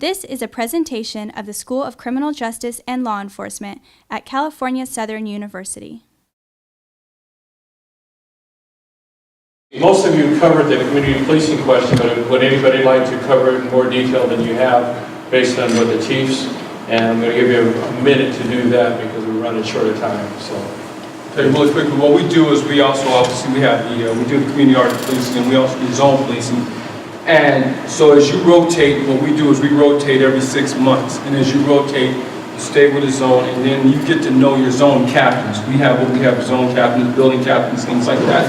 This is a presentation of the School of Criminal Justice and Law Enforcement at California Southern University. Most of you covered the community policing question, but would anybody like to cover it in more detail than you have based on what the chiefs? And I'm going to give you a minute to do that because we're running short of time. So, okay, really quickly, what we do is we also obviously we have the we do the community art policing, and we also do zone policing. And so as you rotate, what we do is we rotate every 6 months, and as you rotate, you stay with the zone, and then you get to know your zone captains. We have zone captains, building captains, things like that.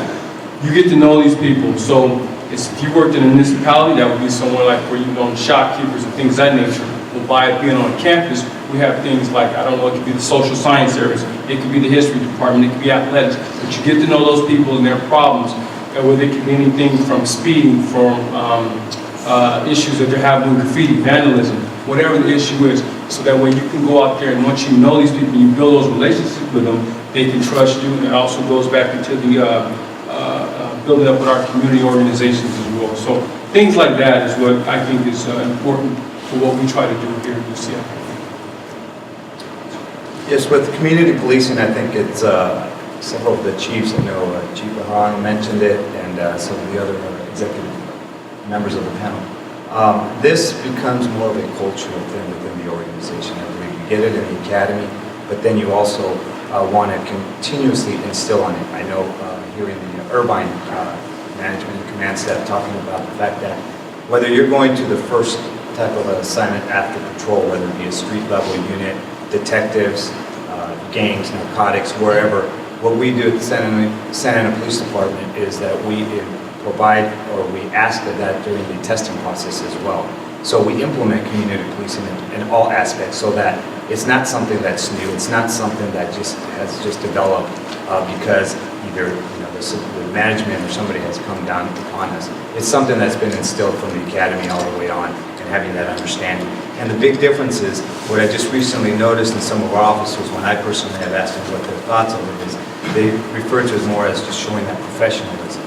You get to know these people. So if you worked in a municipality, that would be somewhere like where you know shopkeepers and things of that nature. Well, by being on campus, we have things like, I don't know, it could be the social science areas, it could be the history department, it could be athletics, but you get to know those people and their problems, and whether it could be anything from speeding, from issues that they're having with graffiti, vandalism, whatever the issue is, so that way you can go out there and once you know these people, you build those relationships with them, they can trust you, and it also goes back into the building up with our community organizations as well. So things like that is what I think is important for what we try to do here in UCF. Yes, with community policing, I think it's several of the chiefs, I know Chief Ahan mentioned it, and some of the other executive members of the panel. This becomes more of a cultural thing within the organization. I believe you get it in the academy, but then you also want to continuously instill on it. I know hearing the Irvine management and command staff talking about the fact that whether you're going to the first type of an assignment after patrol, whether it be a street level unit, detectives, gangs, narcotics, wherever, what we do at the Santa Ana Police Department is that we provide, or we ask of that during the testing process as well. So we implement community policing in all aspects so that it's not something that's new, it's not something that has just developed because either the management or somebody has come down upon us. It's something that's been instilled from the academy all the way on and having that understanding. And the big difference is, what I just recently noticed in some of our officers when I personally have asked them what their thoughts of it is, they refer to it more as just showing that professionalism.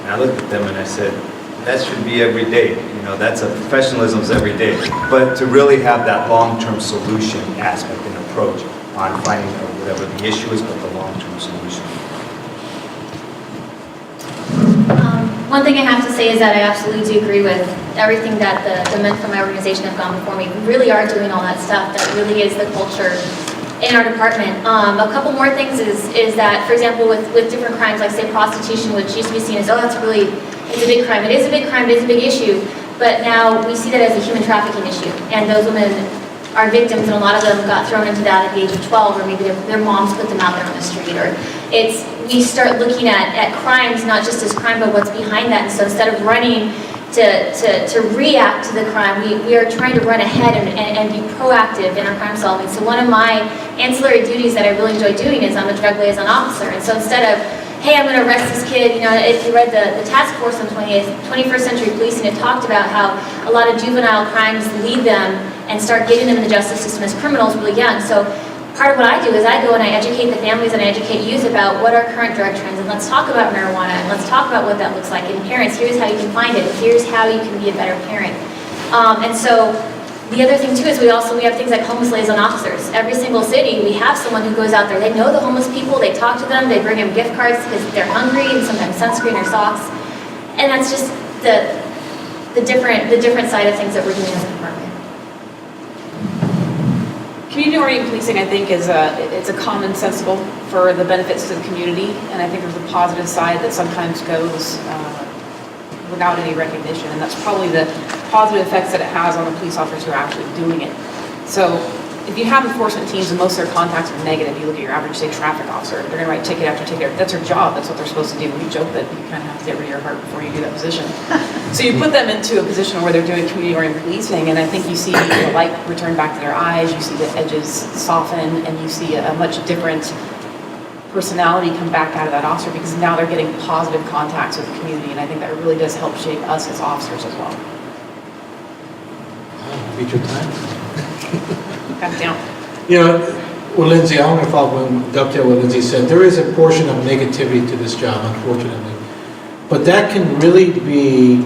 And I looked at them and I said, that should be every day. That's a professionalism's every day. But to really have that long-term solution aspect and approach on finding whatever the issue is, but the long-term solution. One thing I have to say is that I absolutely do agree with everything that the men from my organization have gone before me. We really are doing all that stuff. That really is the culture in our department. A couple more things is that, for example, with different crimes, like say prostitution, which used to be seen as, oh, it's a big crime. It is a big crime, it is a big issue. But now we see that as a human trafficking issue. And those women are victims, and a lot of them got thrown into that at the age of 12, or maybe their moms put them out there on the street. Or we start looking at crimes not just as crime, but what's behind that. And so instead of running to react to the crime, we are trying to run ahead and be proactive in our crime solving. So one of my ancillary duties that I really enjoy doing is I'm a drug liaison officer. And so instead of, hey, I'm going to arrest this kid, if you read the task force on 21st Century Policing, it talked about how a lot of juvenile crimes lead them and start getting them in the justice system as criminals really young. So part of what I do is I go and I educate the families and I educate youth about what are current drug trends, and let's talk about marijuana, and let's talk about what that looks like. And parents, here's how you can find it, here's how you can be a better parent. And so the other thing too is we have things like homeless liaison officers. Every single city, we have someone who goes out there. They know the homeless people, they talk to them, they bring them gift cards because they're hungry, and sometimes sunscreen or socks. And that's just the different side of things that we're doing as a department. Community-oriented policing, I think, it's a commonsensical for the benefits to the community, and I think there's a positive side that sometimes goes without any recognition, and that's probably the positive effects that it has on the police officers who are actually doing it. So if you have enforcement teams and most of their contacts are negative, you look at your average, say, traffic officer, they're going to write ticket after ticket. That's their job. That's what they're supposed to do. We joke that you kind of have to get rid of your heart before you do that position. So you put them into a position where they're doing community-oriented policing, and I think you see the light return back to their eyes, you see the edges soften, and you see a much different personality come back out of that officer because now they're getting positive contacts with the community, and I think that really does help shape us as officers as well. Beat your time. Got it down. Well, Lindsay, I want to dovetail what Lindsay said. There is a portion of negativity to this job, unfortunately. But that can really be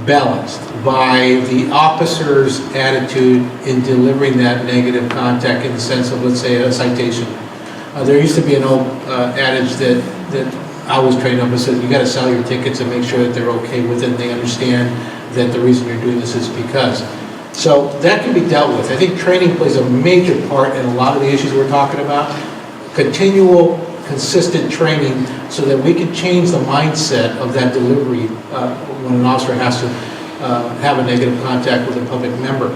balanced by the officer's attitude in delivering that negative contact in the sense of, let's say, a citation. There used to be an old adage that I was trained up and said, you got to sell your tickets and make sure that they're okay with it and they understand that the reason you're doing this is because. So that can be dealt with. I think training plays a major part in a lot of the issues we're talking about. Continual, consistent training so that we can change the mindset of that delivery when an officer has to have a negative contact with a public member.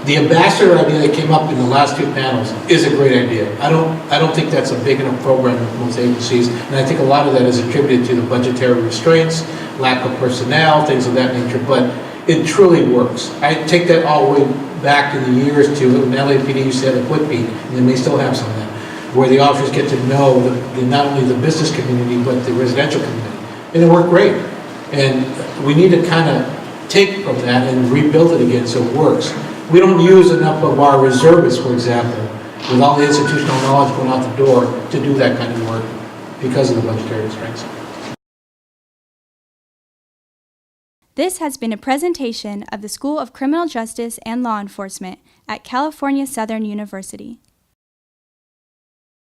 The ambassador idea that came up in the last two panels is a great idea. I don't think that's a big enough program with most agencies, and I think a lot of that is attributed to the budgetary restraints, lack of personnel, things of that nature, but it truly works. I take that all the way back in the years to when LAPD used to have a quick beat, and they may still have some of that, where the officers get to know not only the business community, but the residential community. And it worked great. And we need to kind of take from that and rebuild it again so it works. We don't use enough of our reservists, for example, with all the institutional knowledge going out the door to do that kind of work because of the budgetary restraints. This has been a presentation of the School of Criminal Justice and Law Enforcement at California Southern University.